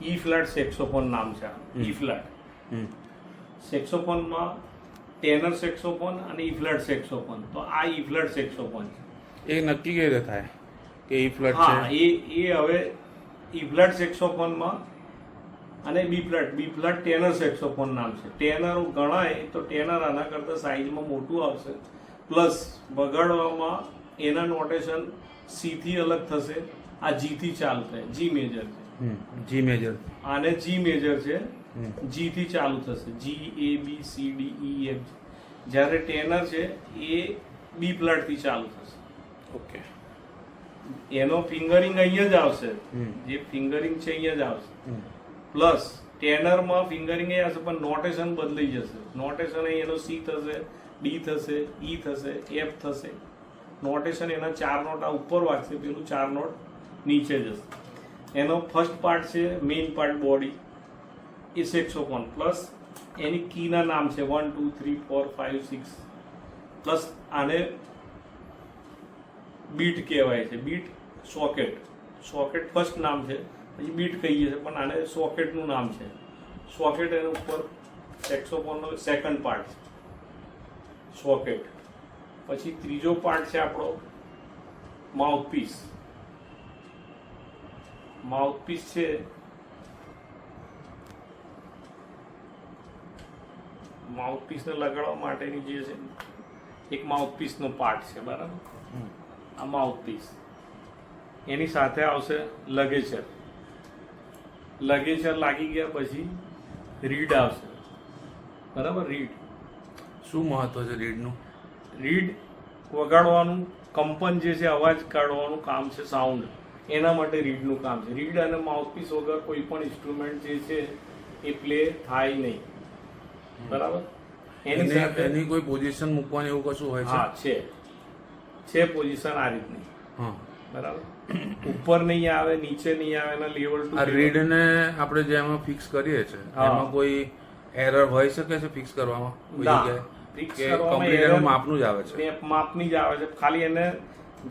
ઈ flat સેક્સોફોન નામ છે. ઈ flat સેક્સોફોનમાં ટેનર સેક્સોફોન અને ઈ ફ્લેટ સેક્સોફોન. તો આ ઈ ફ્લેટ સેક્સોફોન છે. એ નક્કી કેવી રીતે થાય કે ઈ ફ્લેટ હા, છે? એ હવે ઈ ફ્લેટ સેક્સોફોનમાં અને બી ફ્લેટ ટેનર સેક્સોફોન નામ છે. ટેનર ગણાય તો ટેનર આના કરતાં સાઇઝમાં મોટું આવશે, પ્લસ વગાડવામાં એના નોટેશન સી થી અલગ થશે, આ જી થી ચાલુ થાય. જી મેજર છે, જી મેજર. આને જી મેજર છે, જી થી ચાલુ થશે. G A B C D E F. જ્યારે ટેનર છે એ બી ફ્લેટ થી ચાલુ થશે. ઓકે. એનો ફિંગરિંગ અહીંયા જ આવશે, જે ફિંગરિંગ છે અહીંયા જ આવશે. પ્લસ ટેનરમાં ફિંગરિંગ એ હશે પણ નોટેશન બદલાઈ જશે. નોટેશન એનો સી થશે, ડી થશે, ઈ થશે, એફ થશે. નોટેશન એના 4 નોટ આ ઉપર વાગશે, પેલું 4 નોટ નીચે જશે. એનો ફર્સ્ટ પાર્ટ છે મેઇન પાર્ટ બોડી, એ સેક્સોફોન. પ્લસ એની કીના નામ છે 1 2 3 4 5 6. પ્લસ આને બીટ કહેવાય છે. Bit socket. સોકેટ ફર્સ્ટ નામ છે, પછી બીટ કહીએ છીએ, પણ આને સોકેટનું નામ છે. સોકેટ એના ઉપર સેક્સોફોનનો સેકન્ડ પાર્ટ છે, સોકેટ. પછી ત્રીજો પાર્ટ છે આપણો માઉથપીસ. માઉથપીસ છે માઉથપીસને લગાડવા માટેની જે છે એક માઉથપીસનો પાર્ટ છે, બરાબર. આ માઉથપીસ. એની સાથે આવશે લગેચર. લગેચર લાગી ગયા પછી રીડ આવશે, બરાબર. રીડ. શું મહત્વ છે રીડનું? રીડ વગાડવાનું, કંપન જે છે અવાજ કાઢવાનું કામ છે, સાઉન્ડ. એના માટે રીડનું કામ છે. રીડ અને માઉથપીસ વગર કોઈ પણ ઇન્સ્ટ્રુમેન્ટ જે છે એ પ્લે થાય નહીં, બરાબર. એની સાથે એની કોઈ પોઝિશન મૂકવાની એવું કશું હોય છે? હા, છે પોઝિશન આ રીતની. હા, બરાબર. ઉપર નહીં આવે, નીચે નહીં આવે, એના લેવલ ટુ. આ રીડને આપણે જે એમાં ફિક્સ કરીએ છીએ એમાં કોઈ એરર હોઈ શકે છે ફિક્સ કરવામાં? કોઈ જગ્યાએ ફિક્સ કે કરવામાં કમ્પ્લીટ error માપનું જ આવે છે? માપની જ આવે છે. ખાલી એને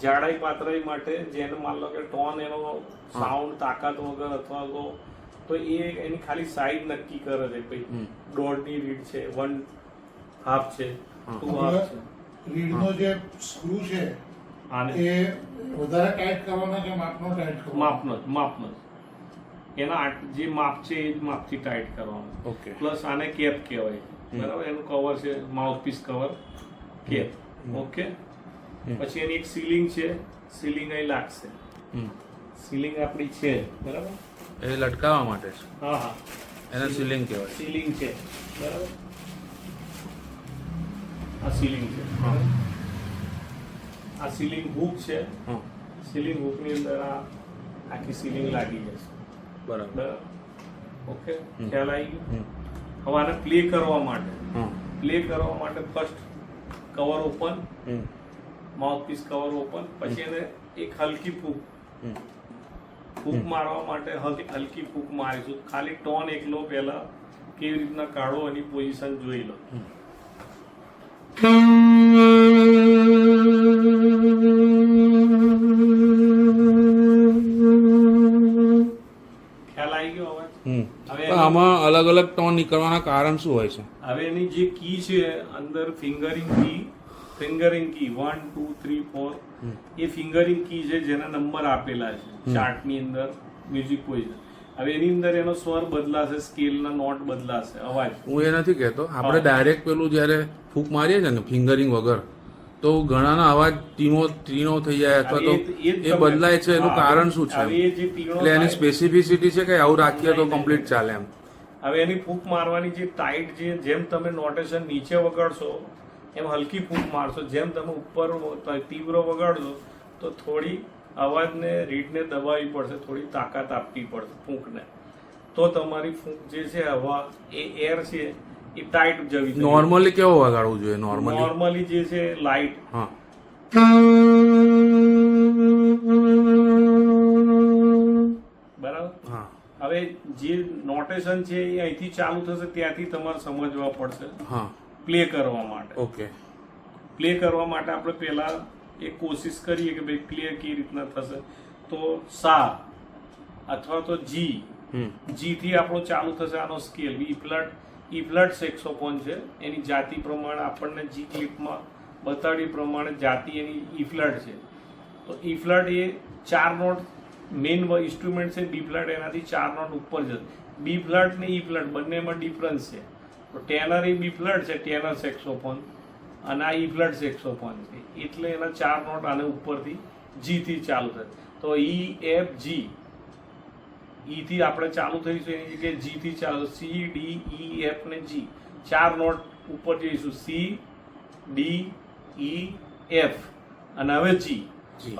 જાડાઈ પાતળાઈ માટે, જેને માન લો કે ટોન એનો સાઉન્ડ તાકાત વગર અથવા તો એ એની ખાલી સાઈઝ નક્કી કરે છે. ભાઈ 1.5 રીડ છે, 1/2 છે, 2/2 છે. રીડનો જે સ્ક્રૂ છે આને એ વધારે ટાઈટ કરવાના કે માપનો ટાઈટ કરવાનો? માપનો એના જે માપ છે એ જ માપથી ટાઈટ કરવાનું. ઓકે. પ્લસ આને કેપ કહેવાય, બરાબર. એનું કવર છે માઉથપીસ કવર, કેપ. ઓકે. પછી એની એક સીલિંગ છે, સીલિંગ અહીં લાગશે. સીલિંગ આપણી છે, બરાબર. એ લટકાવવા માટે છે. હા, એને સીલિંગ કહેવાય. સીલિંગ છે, બરાબર. આ સીલિંગ છે, આ સીલિંગ હુક છે. સીલિંગ હુકની અંદર આ આખી સીલિંગ લાગી જશે, બરાબર. ઓકે. ખ્યાલ આવી ગયો? હવે આને પ્લે કરવા માટે first cover open, માઉથપીસ cover open. પછી એને એક હલકી ફૂંક મારવા માટે હલકી ફૂંક મારીશું. ખાલી ટોન એકલો પહેલા કેવી રીતના કાઢો એની પોઝિશન જોઈ લો. ખ્યાલ આવી ગયો અવાજ? હવે આમાં અલગ અલગ ટોન નીકળવાના કારણ શું હોય છે? હવે એની જે કી છે અંદર ફિંગરિંગ કી 1 2 3 4 એ ફિંગરિંગ કી છે જેના નંબર આપેલા છે ચાર્ટની અંદર, મ્યુઝિક પોઝિશન. હવે એની અંદર એનો સ્વર બદલાશે, સ્કેલના નોટ બદલાશે, અવાજ. હું એ નથી કહેતો, આપણે ડાયરેક્ટ પેલું જયારે ફૂંક મારીએ છીએ ને ફિંગરિંગ વગર, તો ઘણાના અવાજ ત્રીનો થઈ જાય અથવા તો એ બદલાય છે. એનું કારણ શું છે? એટલે એની સ્પેસિફિસિટી છે કે આવું રાખીએ તો કમ્પ્લીટ ચાલે એમ? હવે એની ફૂંક મારવાની જે ટાઈટ છે, જેમ તમે નોટેશન નીચે વગાડશો એમ હલકી ફૂંક મારશો. જેમ તમે ઉપર તીવ્ર વગાડશો તો થોડી અવાજને, રીડને દબાવવી પડશે, થોડી તાકાત આપવી પડશે ફૂંકને. તો તમારી ફૂંક જે છે હવા એ એર છે એ ટાઈટ જવી જોઈએ. નોર્મલી કેવો વગાડવું જોઈએ? નોર્મલી જે છે લાઇટ. હા, બરાબર. હા. હવે જે નોટેશન છે એ અહીંથી ચાલુ થશે, ત્યાંથી તમારે સમજવા પડશે. હા. પ્લે કરવા માટે. ઓકે. પ્લે કરવા માટે આપણે પહેલા એ કોશિશ કરીએ કે ભાઈ પ્લે કેવી રીતના થશે. તો સા અથવા તો જી જી થી આપણો ચાલુ થશે આનો સ્કેલ ઈ ફ્લેટ સેક્સોફોન છે, એની જાતિ પ્રમાણે આપણને જી ક્લિપમાં બતાડ્યું પ્રમાણે જાતિ એની ઈ ફ્લેટ છે. તો ઈ ફ્લેટ એ 4 નોટ મેઇન ઇન્સ્ટ્રુમેન્ટ છે. બી ફ્લેટ એનાથી 4 નોટ ઉપર જશે. બી ફ્લેટ ને ઈ ફ્લેટ બંનેમાં ડિફરન્સ છે. તો ટેનર એ બી ફ્લેટ છે, ટેનર સેક્સોફોન, અને આ ઈ ફ્લેટ સેક્સોફોન છે, એટલે એના 4 નોટ આને ઉપરથી જી થી ચાલુ થશે. તો ઈ એફ જી, ઈ થી આપણે ચાલુ થઈશું એની જગ્યાએ જી થી ચાલુ, સી ડી ઈ એફ ને જી 4 નોટ ઉપર જઈશું, સી ડી ઈ એફ અને હવે જી.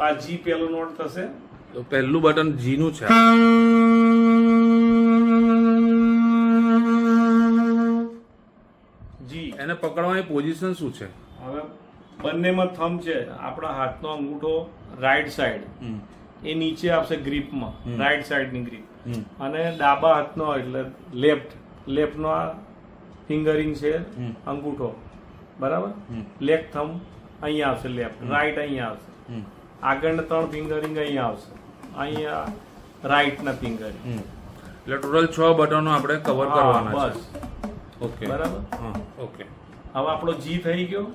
આ જી પહેલું નોટ થશે. તો પહેલું બટન જી નું છે. જી એને પકડવાની પોઝિશન શું છે? હવે બંનેમાં થંબ છે. આપણા હાથનો અંગૂઠો રાઈટ સાઈડ એ નીચે આવશે ગ્રીપમાં, રાઈટ સાઈડની ગ્રીપ, અને ડાબા હાથનો એટલે લેફ્ટનો આ ફિંગરિંગ છે અંગૂઠો, બરાબર. લેફ્ટ થંબ અહીંયા આવશે, લેફ્ટ, રાઈટ અહીંયા આવશે, આગળના 3 ફિંગરિંગ અહીંયા આવશે, અહીંયા રાઈટના ફિંગરિંગ. એટલે ટોટલ 6 બટનો આપણે કવર કરવાના છે. બસ, ઓકે, બરાબર. ઓકે. હવે આપણો જી થઈ ગયો.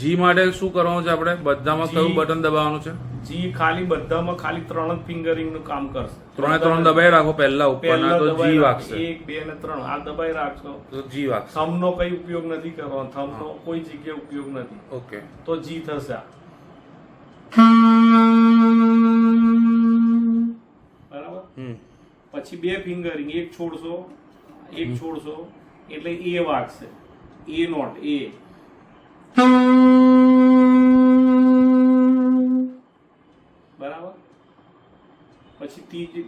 જી માટે શું કરવાનું છે આપણે? બધામાં કયું બટન દબાવવાનું છે? જી ખાલી બધામાં ખાલી 3 જ ફિંગરિંગ નું કામ કરશે. 3 દબાઈ રાખો પહેલા ઉપરના, તો જી વાગશે. 1 2 અને 3 આ દબાઈ રાખશો તો જી વાગશે. થંબ નો કઈ ઉપયોગ નથી કરવાનો, થંબ નો કોઈ જગ્યાએ ઉપયોગ નથી. ઓકે, તો જી થશે આ. બરાબર. પછી 2 ફિંગરિંગ, એક છોડશો એટલે એ વાગશે, એ નોટ એ. બરાબર. પછી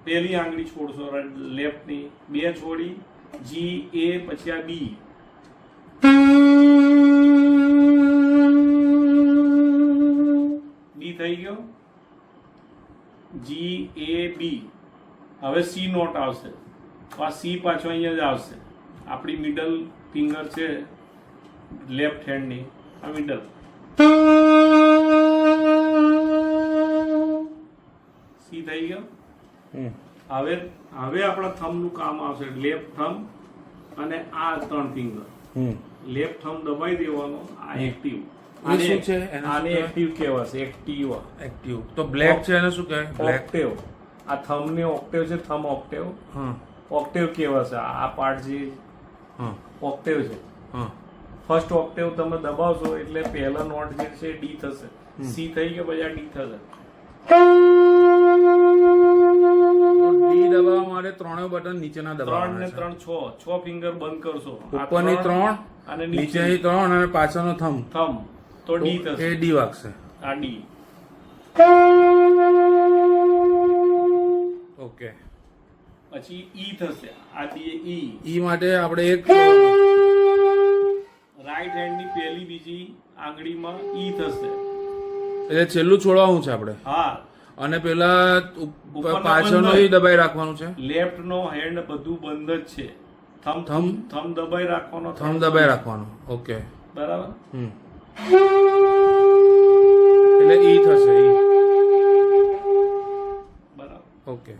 પહેલી આંગળી છોડશો લેફ્ટ ની, 2 છોડી, જી એ, પછી આ બી. બી થઈ ગયો, જી એ બી. હવે સી નોટ આવશે. તો આ સી પાછો અહીંયા જ આવશે. આપણી મિડલ ફિંગર છે લેફ્ટ હેન્ડની, આ મિડલ. સી થઈ ગયો. હવે આપણા થંબ નું કામ આવશે. લેફ્ટ થંબ અને આ 3 ફિંગર, લેફ્ટ થંબ દબાઈ દેવાનો. આ એક્ટિવ, આને એક્ટિવ કહેવાશે. એક્ટિવ તો બ્લેક છે એને શું કહેવાય? બ્લેક. ઓક્ટેવ. આ થંબ ને ઓક્ટેવ છે, થંબ ઓક્ટેવ. ઓક્ટેવ કહેવાશે. આ પાર્ટ જે ઓક્ટેવ છે. ફર્સ્ટ ઓક્ટેવ તમે દબાવશો એટલે પહેલા નોટ જે છે ડી થશે. સી થઈ ગયો, પછી આ ડી થશે. ડી દબાવવા માટે 3 બટન નીચેના દબાવવાના 3 ને 3 6 ફિંગર બંધ કરશો. ઉપરની 3 અને નીચેની 3 અને પાછળનો થંબ, તો ડી થશે. એ ડી વાગશે. આ ડી. ઓકે. પછી ઈ થશે. આ ડી ઈ માટે આપણે એક રાઈટ હેન્ડ ની પહેલી બીજી આંગળીમાં ઈ થશે. એટલે છેલ્લું છોડવાનું છે આપણે. હા. અને પેલા પાછળનો ઈ દબાઈ રાખવાનું છે. લેફ્ટ નો હેન્ડ બધું બંધ જ છે. થંબ દબાઈ રાખવાનો. થંબ દબાઈ રાખવાનો. ઓકે, બરાબર. એટલે ઈ થશે. ઈ. બરાબર. ઓકે.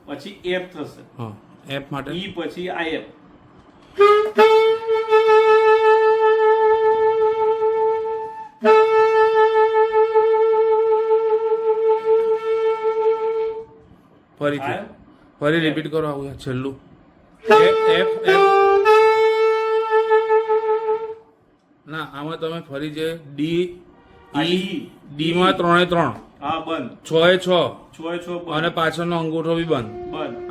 પછી એફ થશે. હા, એફ માટે ઈ પછી આ એફ. ફરી રિપીટ કરો. આવું છેલ્લું એફ. ના, આમાં તમે ફરી જે ડી માં 3 3, હા બંધ, 6 6 અને પાછળનો અંગૂઠો બી બંધ.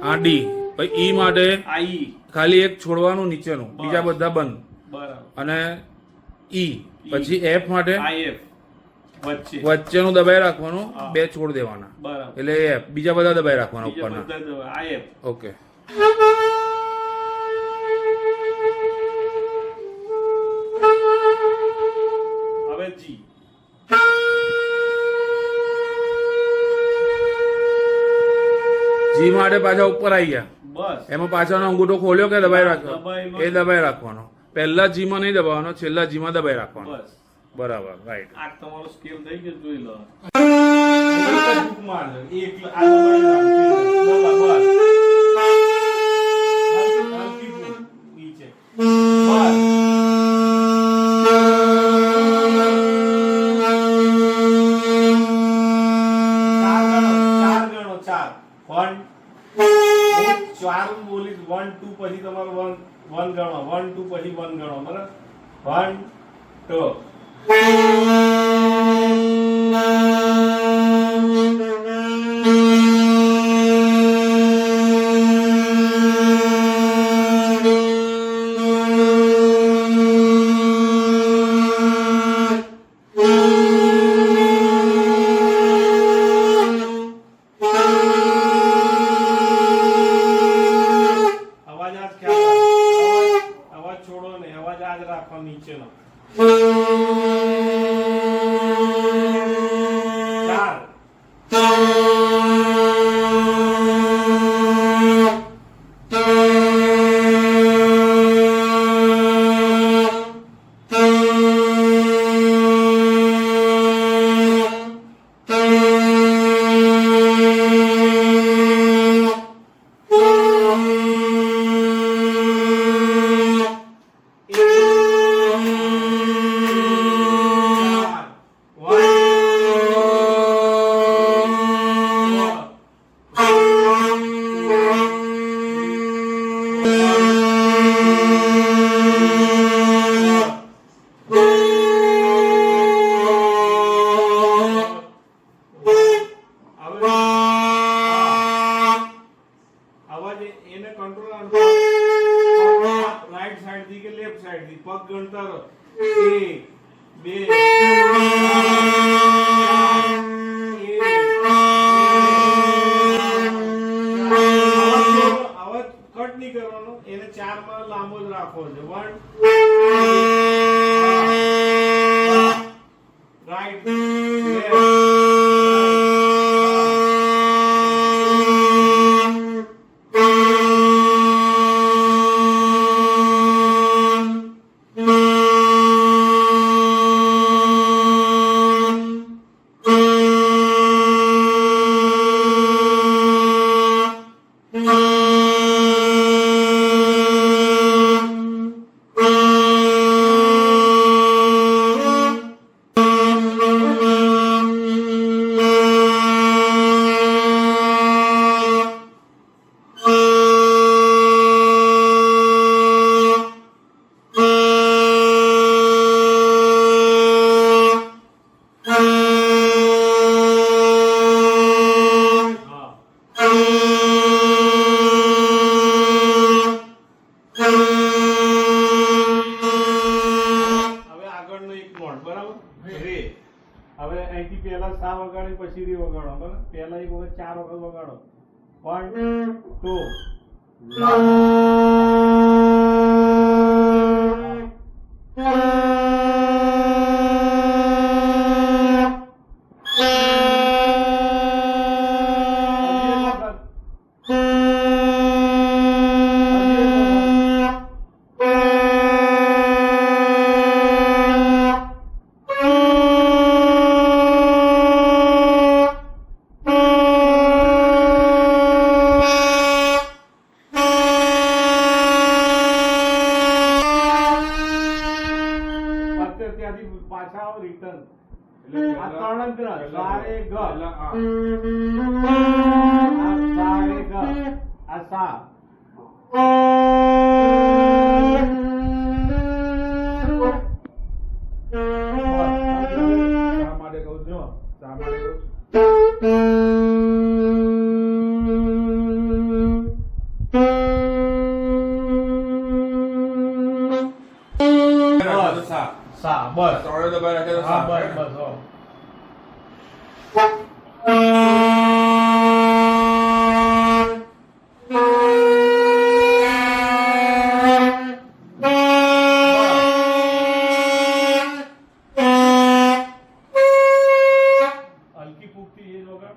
આ બંધ. ડી. પછી ઈ માટે આ ઈ ખાલી એક છોડવાનું નીચેનું, બીજા બધા બંધ. બરાબર. અને ઈ પછી એફ માટે આ એફ વચ્ચેનું દબાઈ રાખવાનું, 2 છોડ દેવાના. બરાબર. એટલે એફ. બીજા બધા દબાઈ રાખવાના ઉપરના. આ એફ. ઓકે. હવે જી. જી માટે પાછા ઉપર આવી ગયા. બસ. એમાં પાછળનો અંગૂઠો ખોલ્યો કે દબાઈ રાખ્યો? દબાયેલો. એ દબાઈ રાખવાનો. પહેલા જી માં નહીં દબાવવાનો, છેલ્લા જી માં દબાઈ રાખવાનો. બસ. બરાબર, રાઈટ. આ તમારો સ્કેલ થઈ ગયો, જોઈ લો. ફૂંક મારજો એક આ દબાઈ રાખજો બસ હલકી ફૂંક નીચે બસ ચાર 1 ચાર બોલીશ 1 2 પછી તમારો 1 ગણો 1 2 પછી 1 ગણો બરાબર 1 2 નીચેનો 4 માં લાંબો જ રાખવો છે 1 રાઈટ હવે અહીંથી પહેલા સા વગાડી પછી રી વગાડો બરાબર પહેલા એક વખત 4 વખત વગાડો 1 ત્યાંથી પાછા આવો રિટર્ન આ ત્રણ જ સારે ગ સારે ગ આ સા માટે કહું જો શા માટે કહું સા બસ ત્રણે દબાઈ રાખે તો સા બસ બસ હો હલકી ફૂંકતી એ વગર